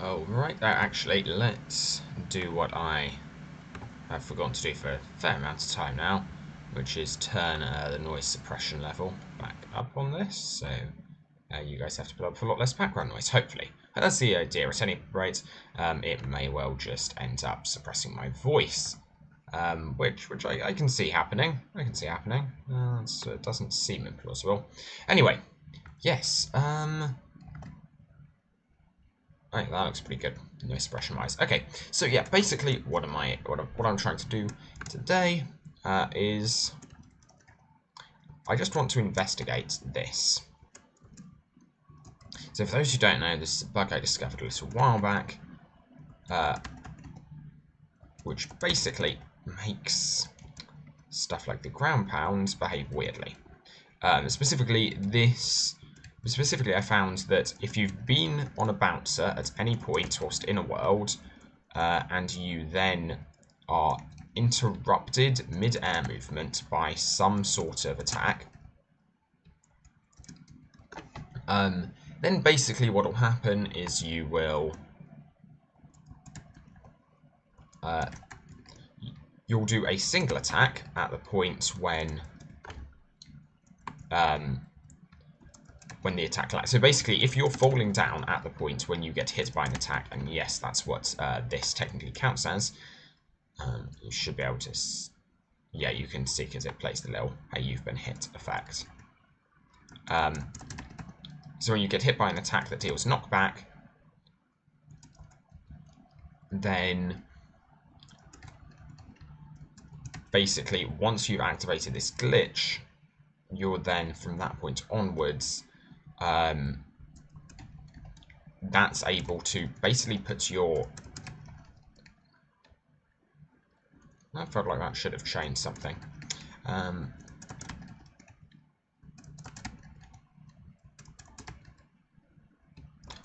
Oh, right, actually, let's do what I have forgotten to do for a fair amount of time now, which is turn the noise suppression level back up on this, so you guys have to put up a lot less background noise, hopefully. And that's the idea. At any rate, it may well just end up suppressing my voice, which I can see happening. I can see happening. It doesn't seem implausible. Anyway, yes, right, that looks pretty good, noise suppression wise. Okay, so yeah, basically what I'm trying to do today is I just want to investigate this. So for those who don't know, this is a bug I discovered a little while back, which basically makes stuff like the ground pounds behave weirdly. Specifically, I found that if you've been on a bouncer at any point whilst in a world, and you then are interrupted mid-air movement by some sort of attack, then basically what will happen is you will you'll do a single attack at the point when the attack lands. So basically, if you're falling down at the point when you get hit by an attack, and yes, that's what this technically counts as, you should be able to... Yeah, you can see because it plays the little "hey, you've been hit" effect. So when you get hit by an attack that deals knockback, then basically once you've activated this glitch, you're then from that point onwards, that's able to basically put your... I felt like that should have changed something.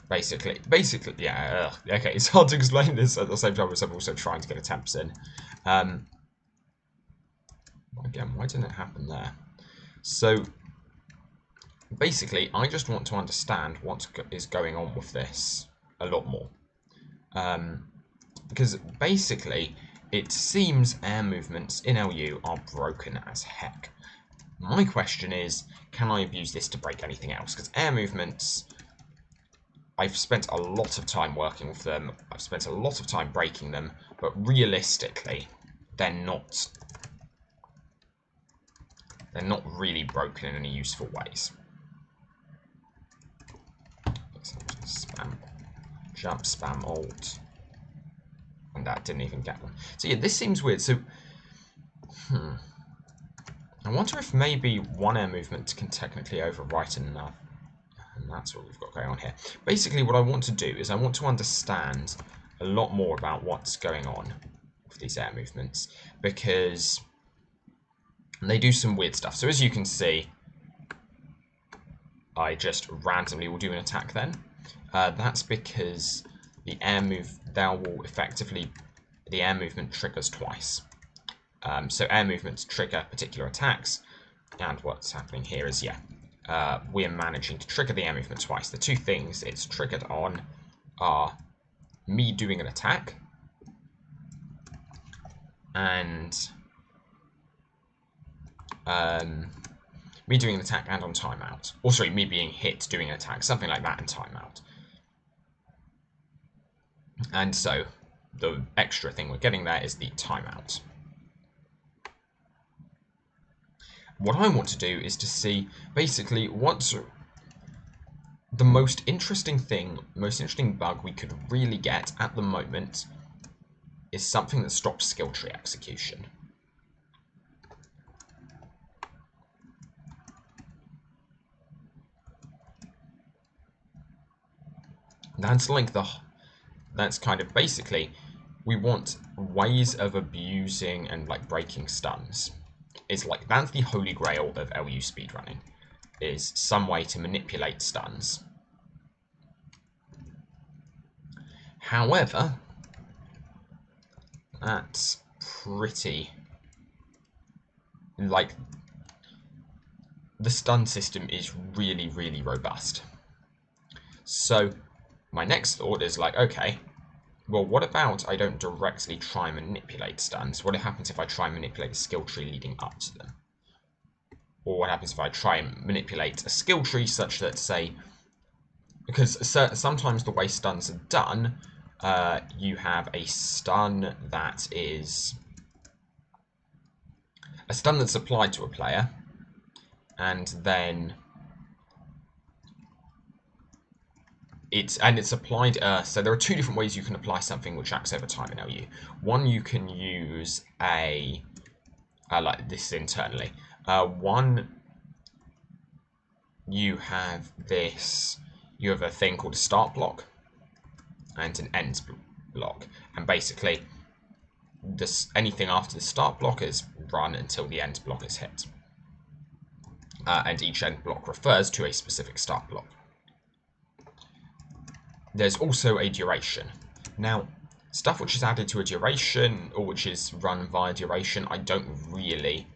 Basically, yeah, okay, it's hard to explain this at the same time as I'm also trying to get attempts in. Again, why didn't it happen there? So, basically, I just want to understand what is going on with this a lot more. Because basically, it seems air movements in LU are broken as heck. My question is, can I abuse this to break anything else? Because air movements... I've spent a lot of time working with them, I've spent a lot of time breaking them, but realistically, they're not really broken in any useful ways. Spam, jump, spam, alt, and that didn't even get one. So yeah, this seems weird. So, I wonder if maybe one air movement can technically overwrite another. And that's what we've got going on here. Basically, what I want to do is I want to understand a lot more about what's going on with these air movements, because they do some weird stuff. So as you can see, I just randomly will do an attack then. That's because the air movement triggers twice. So air movements trigger particular attacks, and what's happening here is, yeah, we're managing to trigger the air movement twice. The two things it's triggered on are me doing an attack and me doing an attack and on timeout. Or sorry, me being hit doing an attack, something like that, and timeout. And so the extra thing we're getting there is the timeout. What I want to do is to see basically what's the most interesting bug we could really get at the moment is something that stops skill tree execution. That's kind of basically, we want ways of abusing and like breaking stuns. It's like, that's the holy grail of LU speedrunning, is some way to manipulate stuns. However, that's pretty... like, the stun system is really, really robust. So, my next thought is like, okay, well, what about I don't directly try and manipulate stuns? What happens if I try and manipulate a skill tree leading up to them? Or what happens if I try and manipulate a skill tree such that, say, because sometimes the way stuns are done, you have a stun that is a stun that's applied to a player, and then it's applied. So there are two different ways you can apply something which acts over time in LU. One, you can use a like this internally. One, you have this. You have a thing called a start block and an end block, and basically, anything after the start block is run until the end block is hit. And each end block refers to a specific start block. There's also a duration. Now, stuff which is added to a duration, or which is run via duration, I don't really...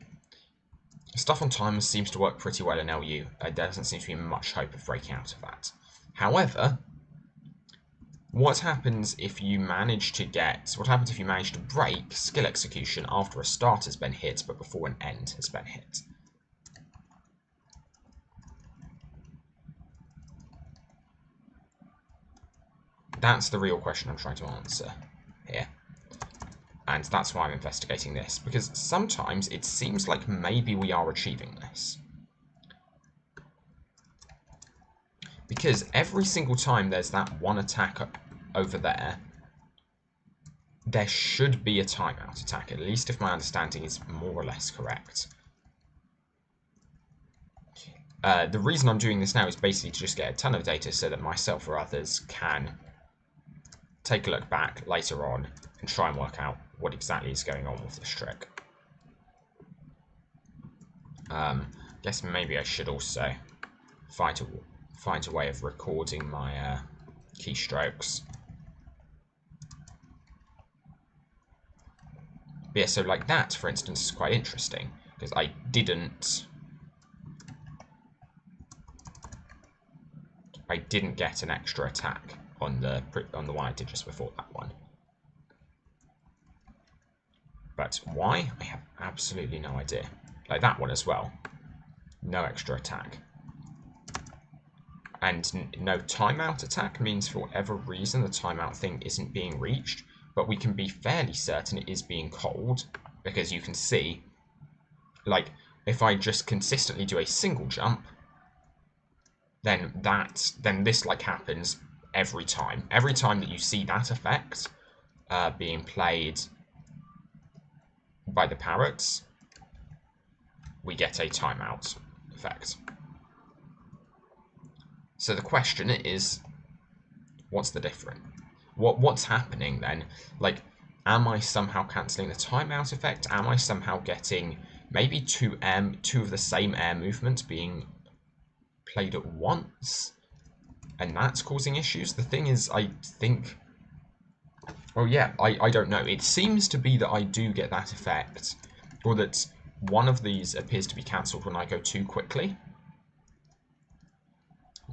Stuff on timers seems to work pretty well in LU. There doesn't seem to be much hope of breaking out of that. However, what happens if you manage to break skill execution after a start has been hit, but before an end has been hit? That's the real question I'm trying to answer here. And that's why I'm investigating this, because sometimes it seems like maybe we are achieving this. Because every single time there's that one attack over there, there should be a timeout attack, at least if my understanding is more or less correct. The reason I'm doing this now is basically to just get a ton of data so that myself or others can take a look back later on and try and work out what exactly is going on with this trick. Guess maybe I should also find a way of recording my keystrokes. But yeah, so like that, for instance, is quite interesting because I didn't get an extra attack on the one I did just before that one. But why? I have absolutely no idea. Like that one as well. No extra attack. And no timeout attack means for whatever reason the timeout thing isn't being reached, but we can be fairly certain it is being called, because you can see, like, if I just consistently do a single jump, then this like happens every time. Every time that you see that effect being played by the parrots, we get a timeout effect. So the question is, what's the difference? What's happening then? Like, am I somehow cancelling the timeout effect? Am I somehow getting maybe two of the same air movements being played at once? And that's causing issues? The thing is, I think... Oh yeah, I don't know. It seems to be that I do get that effect, or that one of these appears to be cancelled when I go too quickly.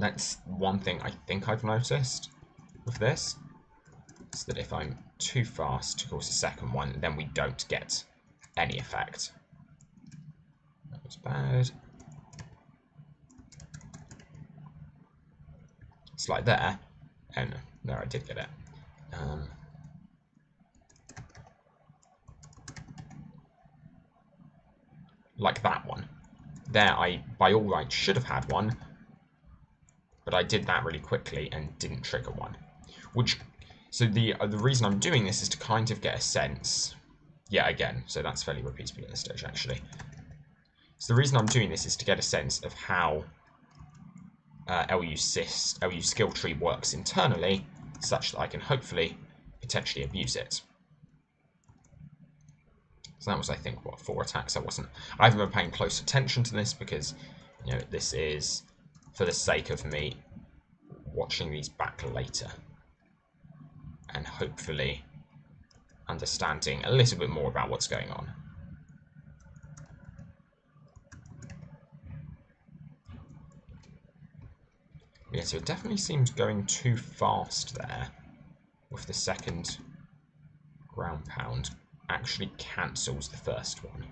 That's one thing I think I've noticed with this, is that if I'm too fast to cause the second one, then we don't get any effect. That was bad. It's like there. Oh no, there I did get it. Like that one. There I, by all rights, should have had one, but I did that really quickly and didn't trigger one. So the reason I'm doing this is to kind of get a sense. Yeah, again, so that's fairly repeatable at this stage, actually. So the reason I'm doing this is to get a sense of how LU skill tree works internally, such that I can hopefully potentially abuse it. So that was, I think, what, 4 attacks? I haven't been paying close attention to this because, you know, this is for the sake of me watching these back later and hopefully understanding a little bit more about what's going on. Yeah, Okay, so it definitely seems going too fast there with the second ground pound actually cancels the first one.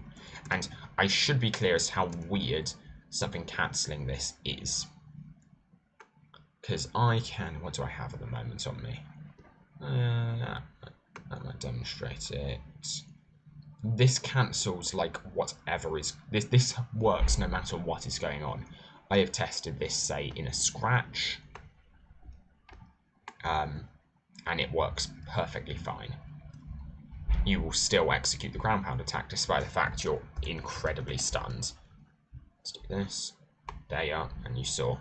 And I should be clear as to how weird something cancelling this is. Because I can... What do I have at the moment on me? That might demonstrate it. This cancels like whatever is... This works no matter what is going on. I have tested this, say, in a scratch. And it works perfectly fine. You will still execute the ground pound attack despite the fact you're incredibly stunned. Let's do this. There you are, and you saw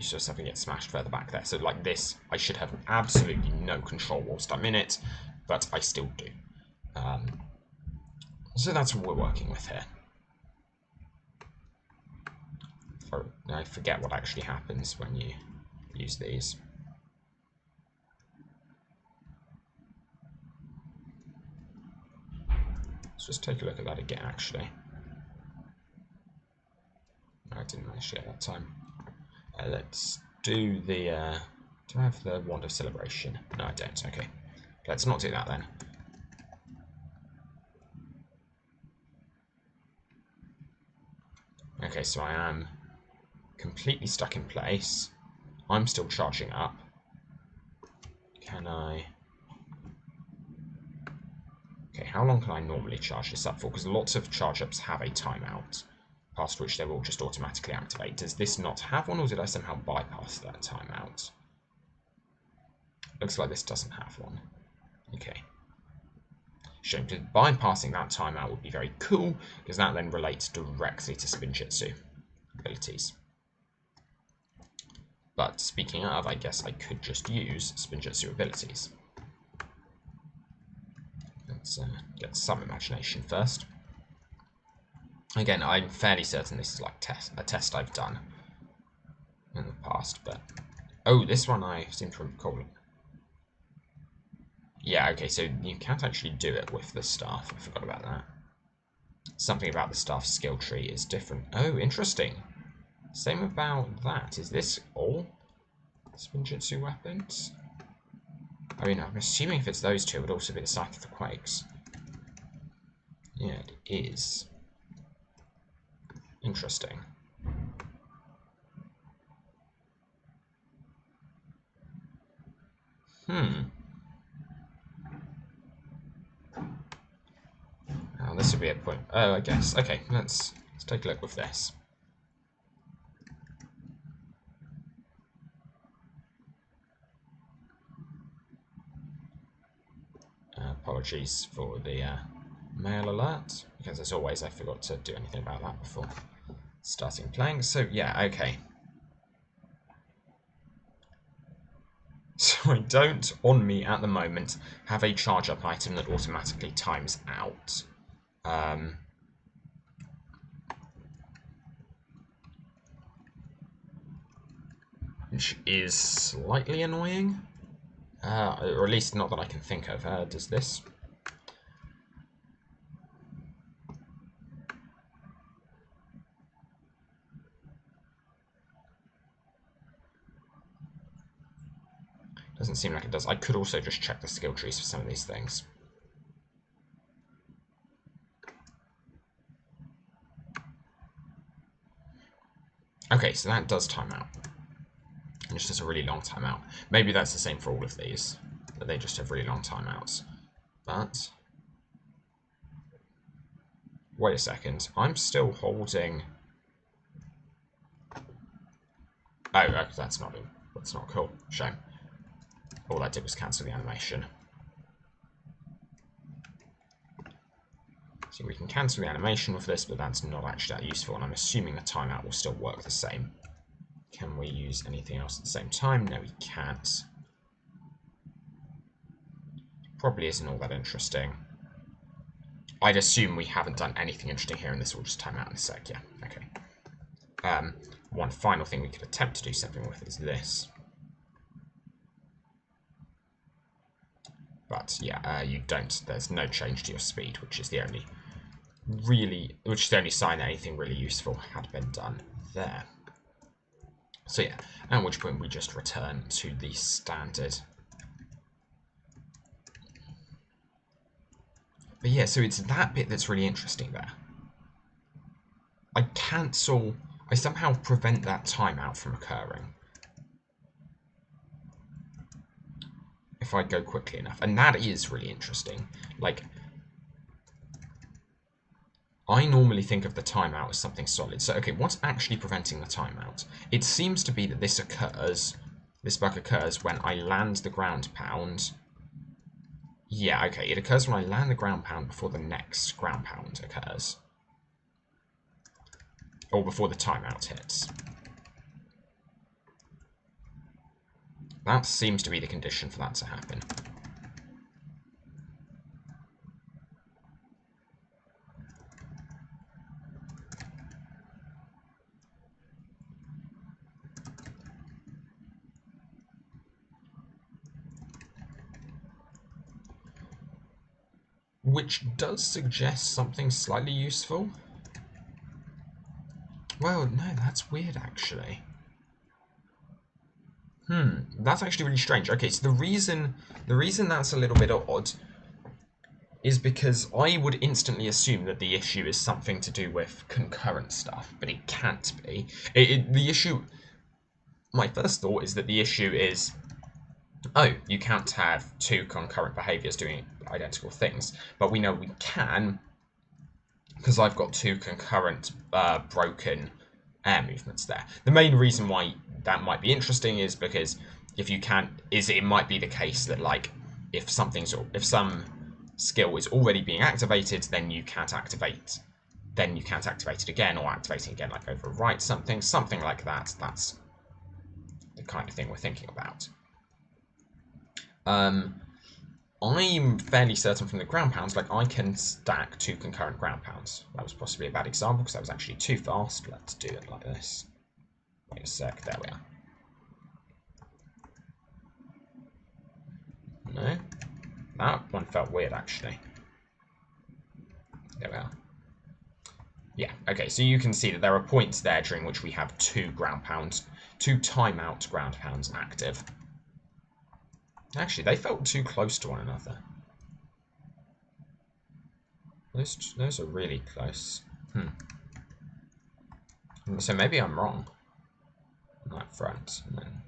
something get smashed further back there. So like this, I should have absolutely no control whilst I'm in it, but I still do. So that's what we're working with here. I forget what actually happens when you use these. Let's just take a look at that again, actually. I didn't manage to get that time. Let's do the... do I have the Wand of Celebration? No, I don't. Okay. Let's not do that then. Okay, so I am completely stuck in place. I'm still charging up. Can I... Okay, how long can I normally charge this up for? Because lots of charge-ups have a timeout, past which they will just automatically activate. Does this not have one, or did I somehow bypass that timeout? Looks like this doesn't have one. Okay. Shame, because bypassing that timeout would be very cool, because that then relates directly to Spinjitzu abilities. But speaking of, I guess I could just use Spinjitzu abilities. Let's get some imagination first. Again, I'm fairly certain this is like a test I've done in the past, but... Oh, this one I seem to recall. Yeah, okay, so you can't actually do it with the staff. I forgot about that. Something about the staff skill tree is different. Oh, interesting. Same about that. Is this all Spinjitzu weapons? I mean, I'm assuming if it's those two, it would also be the Scythe of the Quakes. Yeah, it is. Interesting. Oh, this would be a point. Oh, I guess. Okay, let's take a look with this. Apologies for the mail alert, because as always I forgot to do anything about that before starting playing. So yeah, okay. So I don't, on me at the moment, have a charge-up item that automatically times out. Which is slightly annoying. Or at least not that I can think of. Does this? Doesn't seem like it does. I could also just check the skill trees for some of these things. Okay, so that does time out. And it's just a really long timeout. Maybe that's the same for all of these, that they just have really long timeouts. But wait a second, I'm still holding. Oh, that's not cool. Shame. All I did was cancel the animation. So we can cancel the animation with this, but that's not actually that useful, and I'm assuming the timeout will still work the same. Can we use anything else at the same time? No, we can't. Probably isn't all that interesting. I'd assume we haven't done anything interesting here, and this will just time out in a sec. Yeah, okay. One final thing we could attempt to do something with is this. But yeah, you don't. There's no change to your speed, which is the only sign that anything really useful had been done there. So yeah, at which point we just return to the standard. But yeah, so it's that bit that's really interesting there. I somehow prevent that timeout from occurring if I go quickly enough, and that is really interesting. Like, I normally think of the timeout as something solid. So, okay, what's actually preventing the timeout? It seems to be that this bug occurs when I land the ground pound. Yeah, okay, it occurs when I land the ground pound before the next ground pound occurs. Or before the timeout hits. That seems to be the condition for that to happen. Which does suggest something slightly useful. Well, no, that's weird, actually. That's actually really strange. Okay, so the reason that's a little bit odd is because I would instantly assume that the issue is something to do with concurrent stuff, but it can't be. The issue... My first thought is that the issue is, oh, you can't have two concurrent behaviors doing identical things, but we know we can, because I've got two concurrent broken air movements there. The main reason why that might be interesting is because it might be the case that, like, if some skill is already being activated, then you can't activate it again, or activating again, like overwrite something like that. That's the kind of thing we're thinking about. I'm fairly certain from the ground pounds, like, I can stack two concurrent ground pounds. That was possibly a bad example because that was actually too fast. Let's do it like this. Wait a sec, there we are. No, that one felt weird actually. There we are. Yeah, okay, so you can see that there are points there during which we have two timeout ground pounds active. Actually, they felt too close to one another. Those are really close. So maybe I'm wrong on that front. And then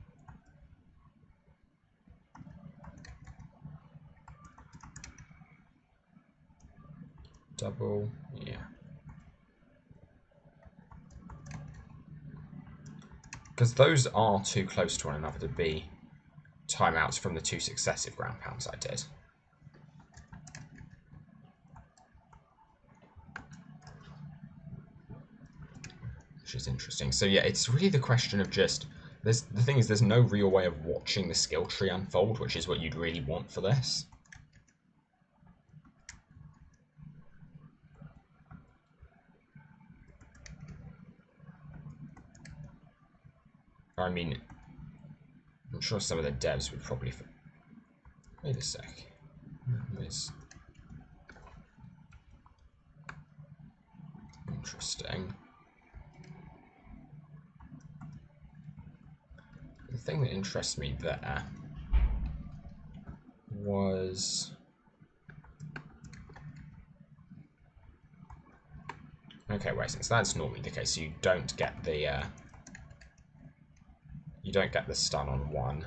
double, yeah. Because those are too close to one another to be timeouts from the two successive ground pounds I did. Which is interesting. So yeah, it's really the question of just... the thing is, there's no real way of watching the skill tree unfold, which is what you'd really want for this. I mean, I'm sure some of the devs would probably... Wait a sec. Interesting. The thing that interests me there was... Okay, wait, since that's normally the case, you don't get the stun on one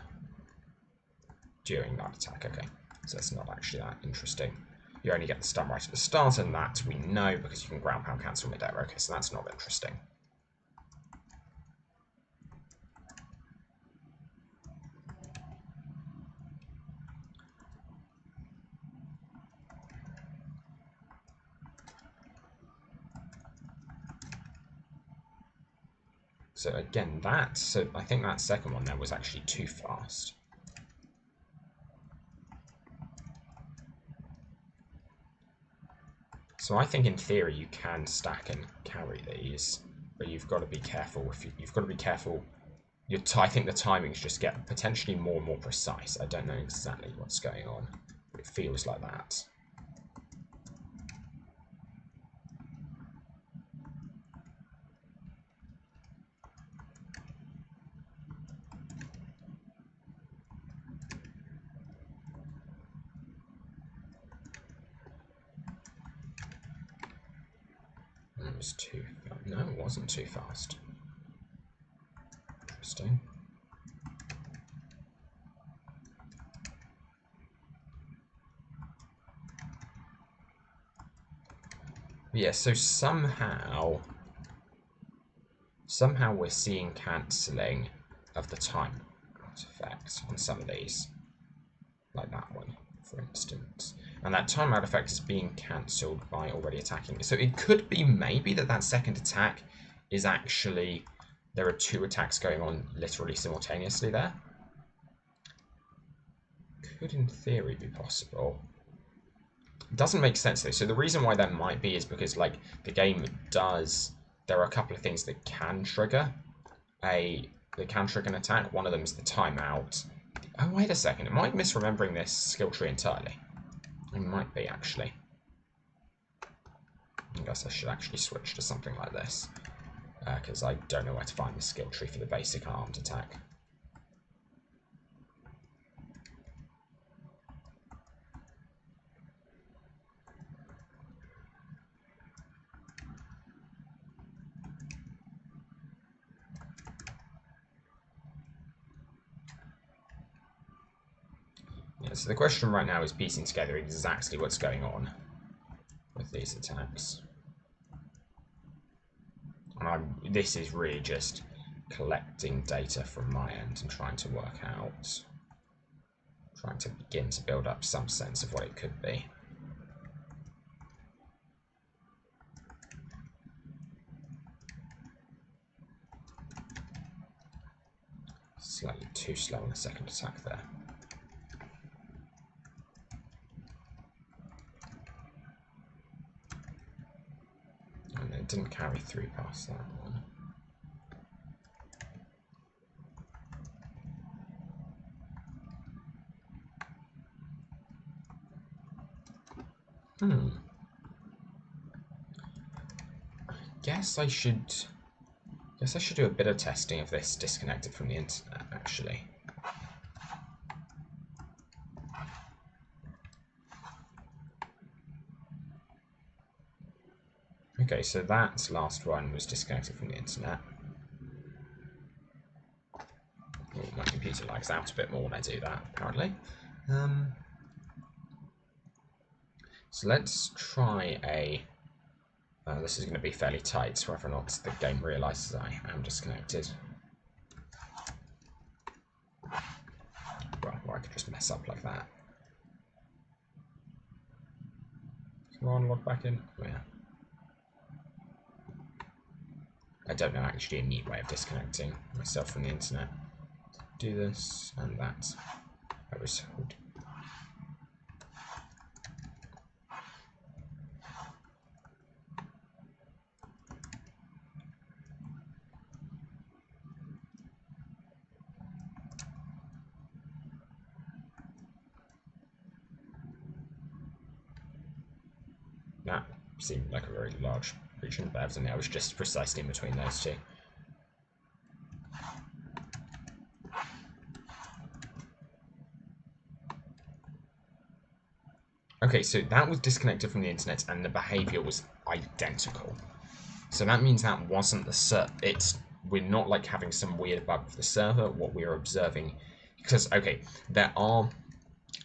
during that attack. Okay, so that's not actually that interesting. You only get the stun right at the start, and that we know because you can ground pound cancel mid-air. Okay, so that's not interesting. So again, I think that second one there was actually too fast. So I think in theory you can stack and carry these, but you've got to be careful. You've got to be careful. I think the timings just get potentially more and more precise. I don't know exactly what's going on, but it feels like that. was too fast. No, it wasn't too fast. Interesting. Yeah, so somehow we're seeing cancelling of the time effect on some of these. Like that one, for instance. And that timeout effect is being cancelled by already attacking. So it could be maybe that second attack is actually... There are two attacks going on literally simultaneously there. Could in theory be possible. It doesn't make sense though. So the reason why that might be is because like the game does... There are a couple of things that can trigger an attack. One of them is the timeout. Oh, wait a second. Am I misremembering this skill tree entirely? It might be, actually. I guess I should actually switch to something like this. Because I don't know where to find the skill tree for the basic armed attack. Yeah, so the question right now is piecing together exactly what's going on with these attacks. And this is really just collecting data from my end and trying to work out, trying to begin to build up some sense of what it could be. Slightly too slow on the second attack there. And it didn't carry through past that one. Guess I should do a bit of testing of this disconnected from the internet, actually. Okay, so that last one was disconnected from the internet. Ooh, my computer lags out a bit more when I do that, apparently. So let's try a... this is going to be fairly tight, so whether or not the game realises I am disconnected. Well, or I could just mess up like that. Come on, log back in. Oh, yeah. I don't know actually a neat way of disconnecting myself from the internet. Do this and that. I was told. That seemed like a very large region, but evidently I was just precisely in between those two. Okay, so that was disconnected from the internet and the behavior was identical. So that means that wasn't the we're not like having some weird bug with the server. What we're observing, because okay, there are,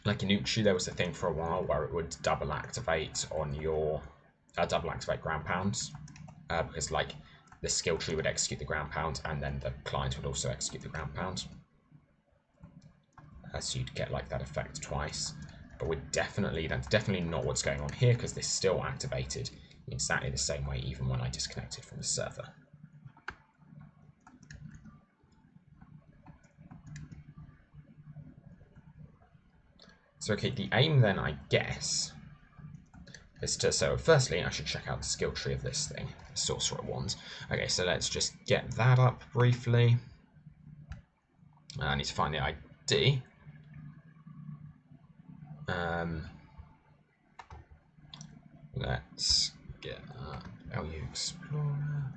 like in Uchi, there was a thing for a while where it would double activate on your double activate ground pounds, because like the skill tree would execute the ground pound and then the client would also execute the ground pound. So you'd get like that effect twice. But that's definitely not what's going on here, because this is still activated in exactly the same way even when I disconnected from the server. So okay, the aim then, I guess, is to... So firstly, I should check out the skill tree of this thing, the Sorcerer Wand. Okay, so let's just get that up briefly. I need to find the ID. Let's get LU Explorer.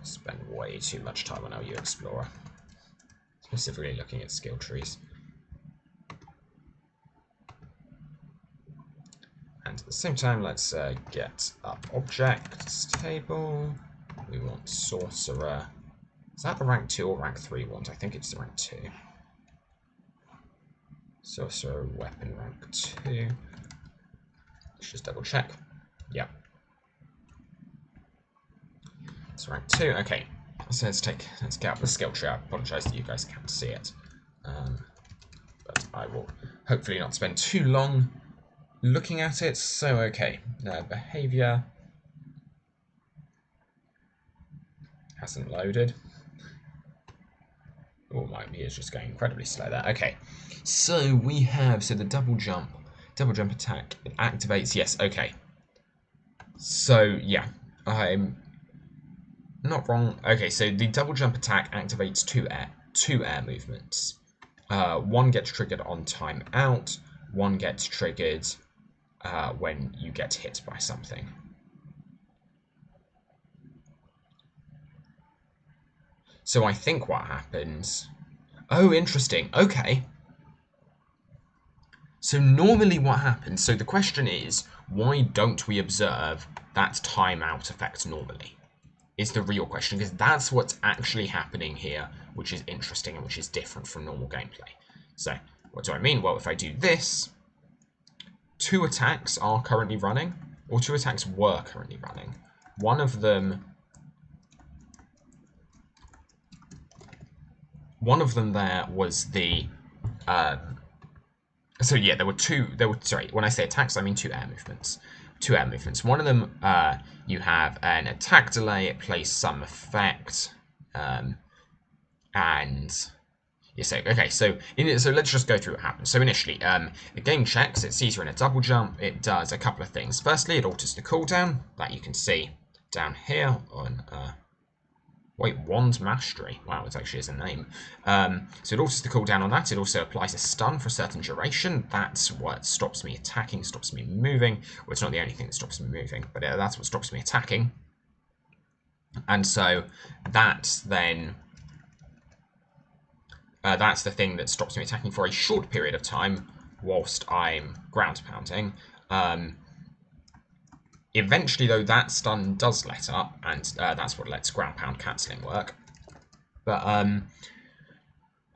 Spend way too much time on LU Explorer, specifically looking at skill trees. And at the same time, let's get up objects table. We want sorcerer. Is that the rank 2 or rank 3 one? I think it's the rank 2. Sorcerer weapon rank 2. Let's just double check. Yep. It's rank 2. Okay. So let's get up the skill tree. I apologise that you guys can't see it. But I will hopefully not spend too long looking at it. So okay. Behaviour hasn't loaded. Oh, my V is just going incredibly slow there. Okay. So we have the double jump attack. It activates. Yes, okay. So yeah, I'm not wrong. Okay, so the double jump attack activates two air movements. One gets triggered on timeout. One gets triggered when you get hit by something. So I think what happens. Oh, interesting. Okay. So normally what happens, so the question is, why don't we observe that timeout effect normally? Is the real question, because that's what's actually happening here, which is interesting and which is different from normal gameplay. So, what do I mean? Well, if I do this, 2 attacks are currently running, or 2 attacks were currently running. One of them there was the so yeah, sorry, when I say attacks, I mean 2 air movements. 2 air movements. One of them, you have an attack delay, it plays some effect, and yeah, so okay, so let's just go through what happens. So initially, the game checks, it sees you're in a double jump, it does a couple of things. Firstly, it alters the cooldown, that you can see down here on wait, Wand Mastery. Wow, it actually is a name. So it alters the cooldown on that. It also applies a stun for a certain duration. That's what stops me attacking, stops me moving. Well, it's not the only thing that stops me moving, but that's what stops me attacking. And so that's then that's the thing that stops me attacking for a short period of time whilst I'm ground pounding. Eventually, though, that stun does let up, and that's what lets ground pound cancelling work. But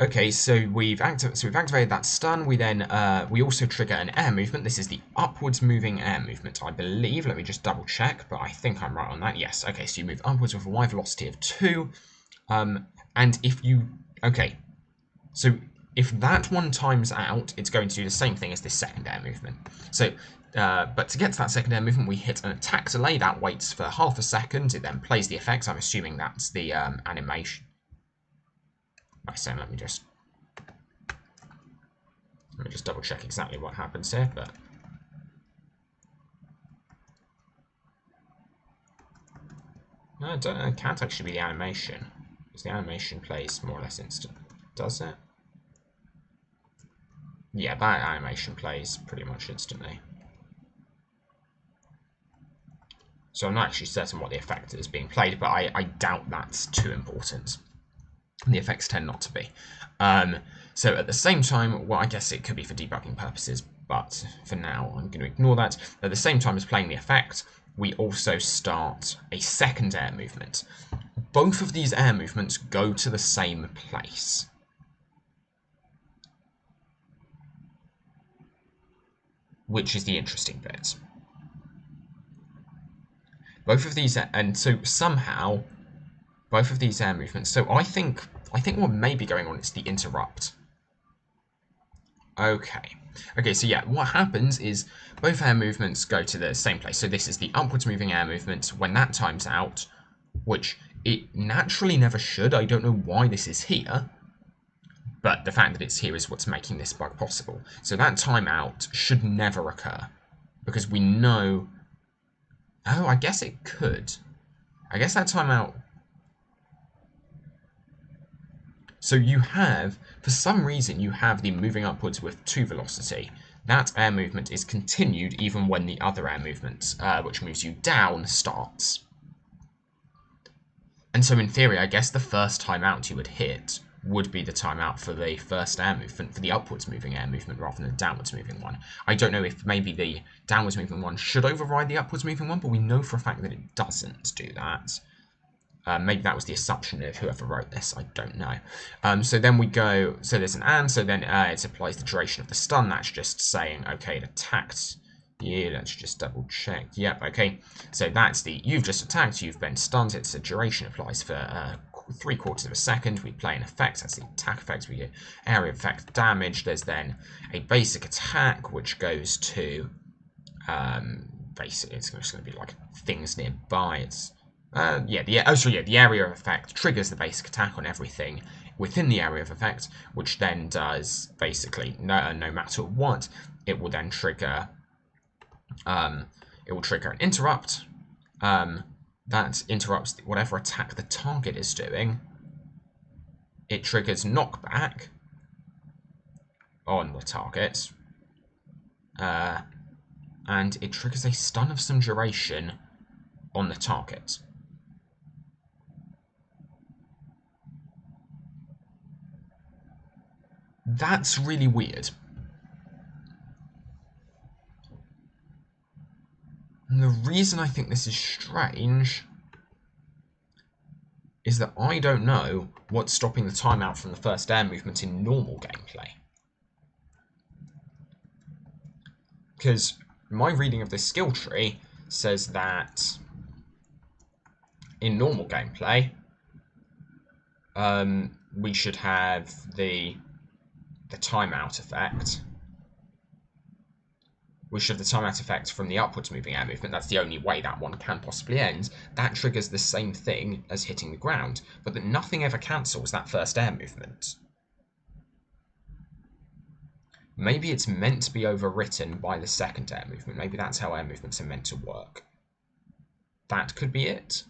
okay, so we've activated that stun. We then we also trigger an air movement. This is the upwards moving air movement, I believe. Let me just double check, but I think I'm right on that. Yes. Okay, so you move upwards with a Y velocity of 2, and if you so if that one times out, it's going to do the same thing as this second air movement. So. But to get to that second air movement, we hit an attack delay. That waits for half a second. It then plays the effects. I'm assuming that's the animation. So let me just double check exactly what happens here. But no, I don't know. It can't actually be the animation, because the animation plays more or less instant. Does it? Yeah, that animation plays pretty much instantly. So I'm not actually certain what the effect is being played, but I doubt that's too important. The effects tend not to be. So at the same time, well, I guess it could be for debugging purposes, but for now I'm going to ignore that. At the same time as playing the effect, we also start a second air movement. Both of these air movements go to the same place. Which is the interesting bit. Both of these, and so somehow, both of these air movements. So I think what may be going on is the interrupt. Okay, so yeah, what happens is both air movements go to the same place. So this is the upwards moving air movement. When that times out, which it naturally never should. I don't know why this is here, but the fact that it's here is what's making this bug possible. So that timeout should never occur, because we know. Oh, I guess it could. I guess that timeout. So you have, for some reason, you have the moving upwards with 2 velocity. That air movement is continued even when the other air movement, which moves you down, starts. And so in theory, I guess the first time out you would hit would be the timeout for the first air movement, for the upwards moving air movement rather than the downwards moving one. I don't know if maybe the downwards moving one should override the upwards moving one, but we know for a fact that it doesn't do that. Maybe that was the assumption of whoever wrote this, I don't know. So then we go, so there's an and, so then it applies the duration of the stun. That's just saying, okay, it attacked you. Let's just double check. Yep, okay. So that's the, you've just attacked, you've been stunned. It's a duration applies for 3/4 of a second. We play an effect, that's the attack effect. We get area effect damage. There's then a basic attack, which goes to, basically, it's just going to be like things nearby. It's the area of effect triggers the basic attack on everything within the area of effect, which then does basically no matter what, it will then trigger. It will trigger an interrupt. That interrupts whatever attack the target is doing. It triggers knockback on the target, and it triggers a stun of some duration on the target. That's really weird. And the reason I think this is strange is that I don't know what's stopping the timeout from the first air movement in normal gameplay. Because my reading of this skill tree says that in normal gameplay, we should have the timeout effect. We should have the timeout effect from the upwards moving air movement. That's the only way that one can possibly end. That triggers the same thing as hitting the ground, but that nothing ever cancels that first air movement. Maybe it's meant to be overwritten by the second air movement. Maybe that's how air movements are meant to work. That could be it.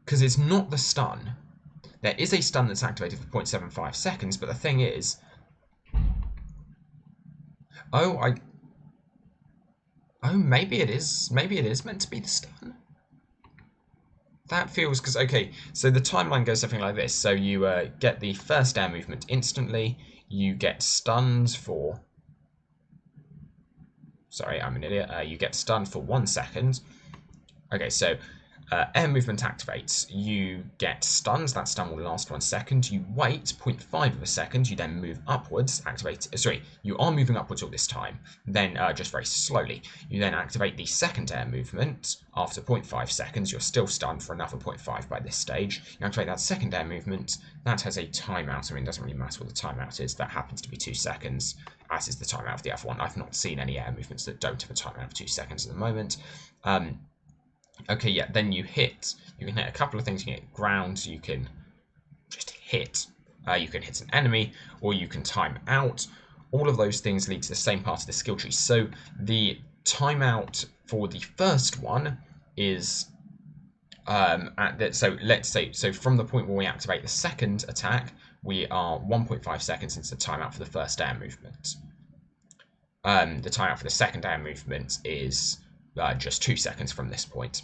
Because it's not the stun. There is a stun that's activated for 0.75 seconds, but the thing is... Oh, maybe it is. Maybe it is meant to be the stun. That feels... Because, okay, so the timeline goes something like this. So you get the first air movement instantly. You get stunned for... Sorry, I'm an idiot. You get stunned for 1 second. Okay, so... air movement activates. You get stuns. That stun will last 1 second. You wait 0.5 of a second. You then move upwards. You are moving upwards all this time. Then, just very slowly, you then activate the second air movement. After 0.5 seconds, you're still stunned for another 0.5 by this stage. You activate that second air movement. That has a timeout. I mean, it doesn't really matter what the timeout is. That happens to be 2 seconds, as is the timeout of the F1. I've not seen any air movements that don't have a timeout of 2 seconds at the moment. Okay, yeah, then you can hit a couple of things. You can hit ground, you can just hit, you can hit an enemy, or you can time out. All of those things lead to the same part of the skill tree. So the timeout for the first one is, so let's say, from the point where we activate the second attack, we are 1.5 seconds into the timeout for the first air movement. The timeout for the second air movement is just 2 seconds from this point.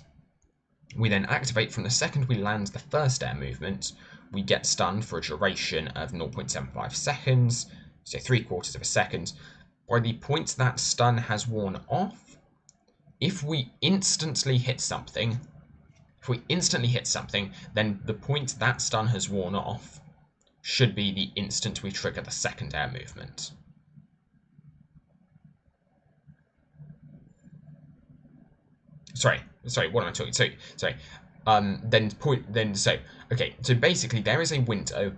We then activate from the second we land the first air movement. We get stunned for a duration of 0.75 seconds, so 3/4 of a second. By the point that stun has worn off, if we instantly hit something, then the point that stun has worn off should be the instant we trigger the second air movement. Sorry, what am I talking? So basically there is a window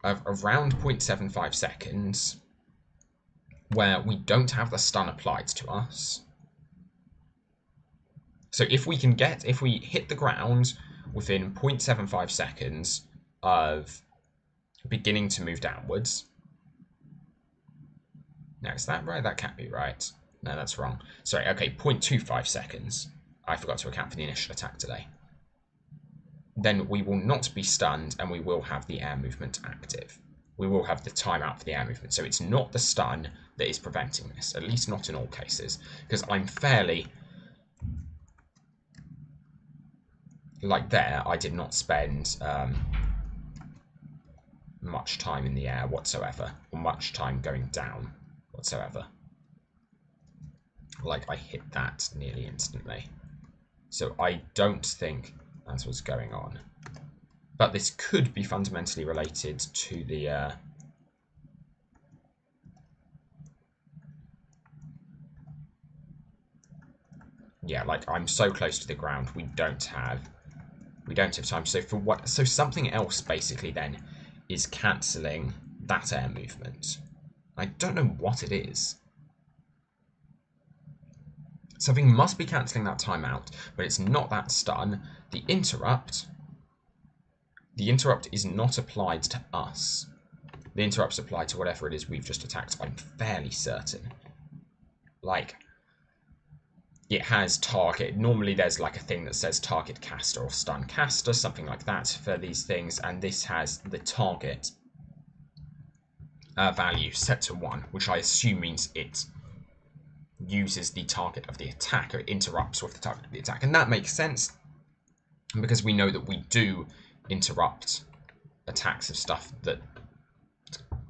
of around 0.75 seconds where we don't have the stun applied to us. So if we hit the ground within 0.75 seconds of beginning to move downwards. Now, is that right? That can't be right. No, that's wrong. Sorry, okay, 0.25 seconds. I forgot to account for the initial attack delay. Then we will not be stunned, and we will have the air movement active. We will have the timeout for the air movement. So it's not the stun that is preventing this, at least not in all cases, because I'm fairly like there, I did not spend much time in the air whatsoever, or much time going down whatsoever. Like, I hit that nearly instantly. So I don't think that's what's going on. But this could be fundamentally related to the... yeah, like, I'm so close to the ground, we don't have time. So for what? So something else basically then is cancelling that air movement. I don't know what it is. Something must be cancelling that timeout, but it's not that stun. The interrupt is not applied to us. The interrupt's applied to whatever it is we've just attacked, I'm fairly certain. Like, it has target. Normally there's like a thing that says target caster or stun caster, something like that for these things, and this has the target value set to 1, which I assume means it uses the target of the attack, or it interrupts with the target of the attack. And that makes sense, because we know that we do interrupt attacks of stuff that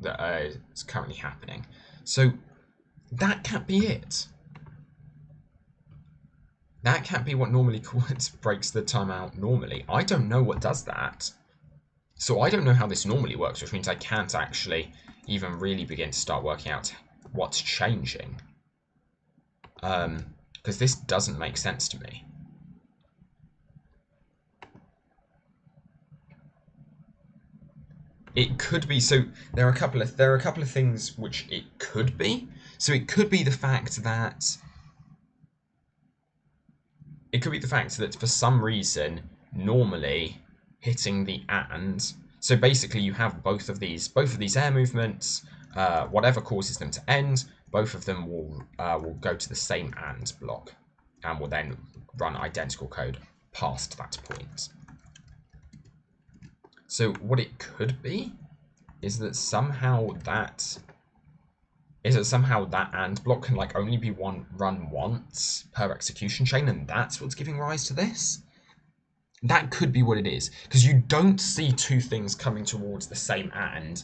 is currently happening. So that can't be it. That can't be what normally breaks the timeout normally. I don't know what does that. So I don't know how this normally works, which means I can't actually even really begin to start working out what's changing. Because this doesn't make sense to me. It could be, so there are a couple of things which it could be. So it could be the fact that for some reason normally hitting the and, so basically you have both of these air movements, whatever causes them to end, both of them will go to the same and block and will then run identical code past that point. So what it could be is that somehow that and block can like only be run once per execution chain, and that's what's giving rise to this. That could be what it is, because you don't see two things coming towards the same and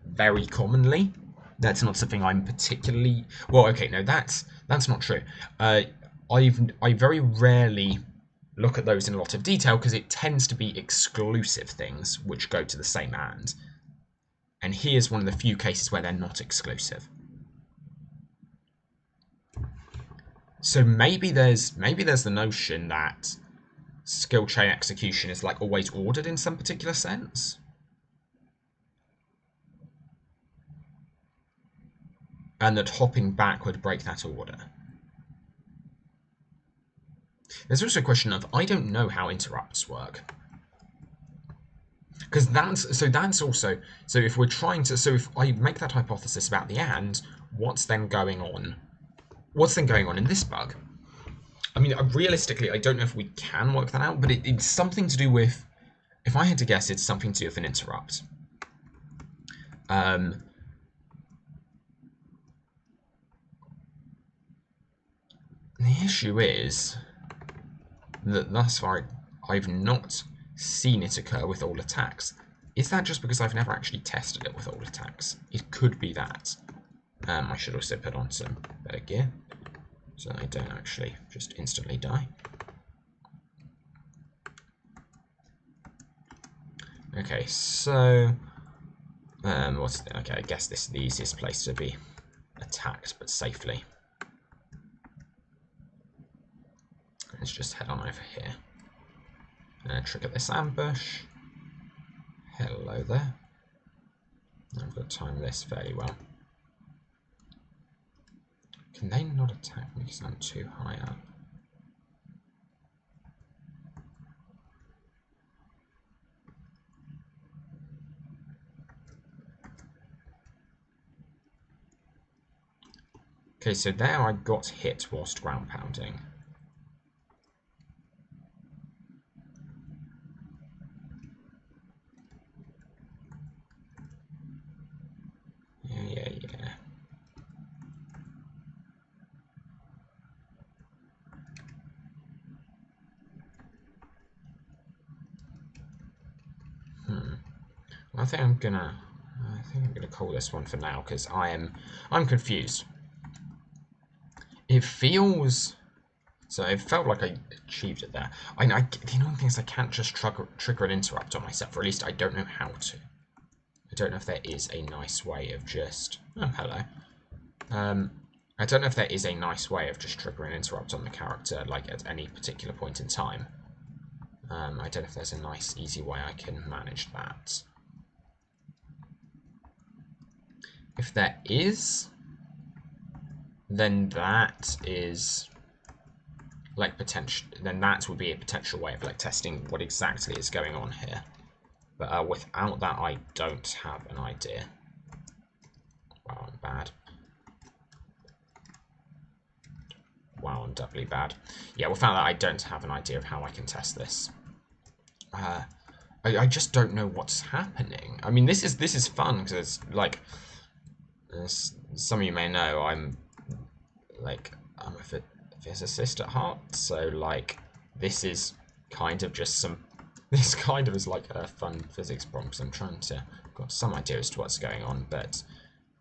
very commonly. That's not something I'm particularly well. Okay, no, that's not true. I very rarely look at those in a lot of detail because it tends to be exclusive things which go to the same and here's one of the few cases where they're not exclusive. So maybe there's the notion that skill chain execution is like always ordered in some particular sense. And that hopping back would break that order. There's also a question of, I don't know how interrupts work. Because that's also, so if we're trying to, so if I make that hypothesis about the and, what's then going on in this bug? I mean, realistically, I don't know if we can work that out, but it's something to do with, if I had to guess, it's something to do with an interrupt. The issue is that thus far I've not seen it occur with all attacks. Is that just because I've never actually tested it with all attacks? It could be that. I should also put on some better gear, so I don't actually just instantly die. Okay, so okay, I guess this is the easiest place to be attacked, but safely. Let's just head on over here. Trigger this ambush. Hello there. I've got to time this fairly well. Can they not attack me because I'm too high up? Okay, so there I got hit whilst ground pounding. Yeah. I think I'm gonna call this one for now because I'm confused. It feels so. It felt like I achieved it there. The annoying thing is I can't just trigger an interrupt on myself, or at least I don't know how to. I don't know if there is a nice way of just. Oh, hello. I don't know if there is a nice way of just triggering an interrupt on the character, like at any particular point in time. I don't know if there's a nice, easy way I can manage that. If there is, then that is like potential. Then that would be a potential way of like testing what exactly is going on here. But without that, I don't have an idea. Wow, I'm bad. Wow, I'm doubly bad. Yeah, without that, I don't have an idea of how I can test this. I just don't know what's happening. I mean, this is fun because it's like, as some of you may know, I'm a physicist at heart, so like this is kind of just this kind of is like a fun physics problem because I'm trying to got some idea as to what's going on, but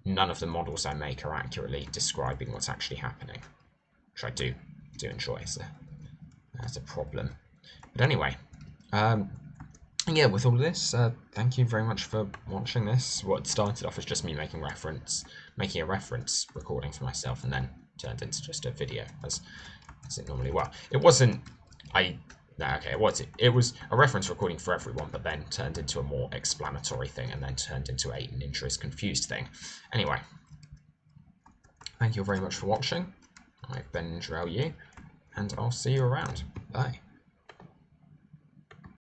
none of the models I make are accurately describing what's actually happening, which I do enjoy. So that's a problem. But anyway, yeah, with all of this, thank you very much for watching this. What started off as just me making a reference recording for myself, and then turned into just a video, as it normally was. It wasn't. It was a reference recording for everyone, but then turned into a more explanatory thing, and then turned into a Ninja is Confused thing. Anyway, thank you very much for watching. I've been Ninja LU, and I'll see you around. Bye.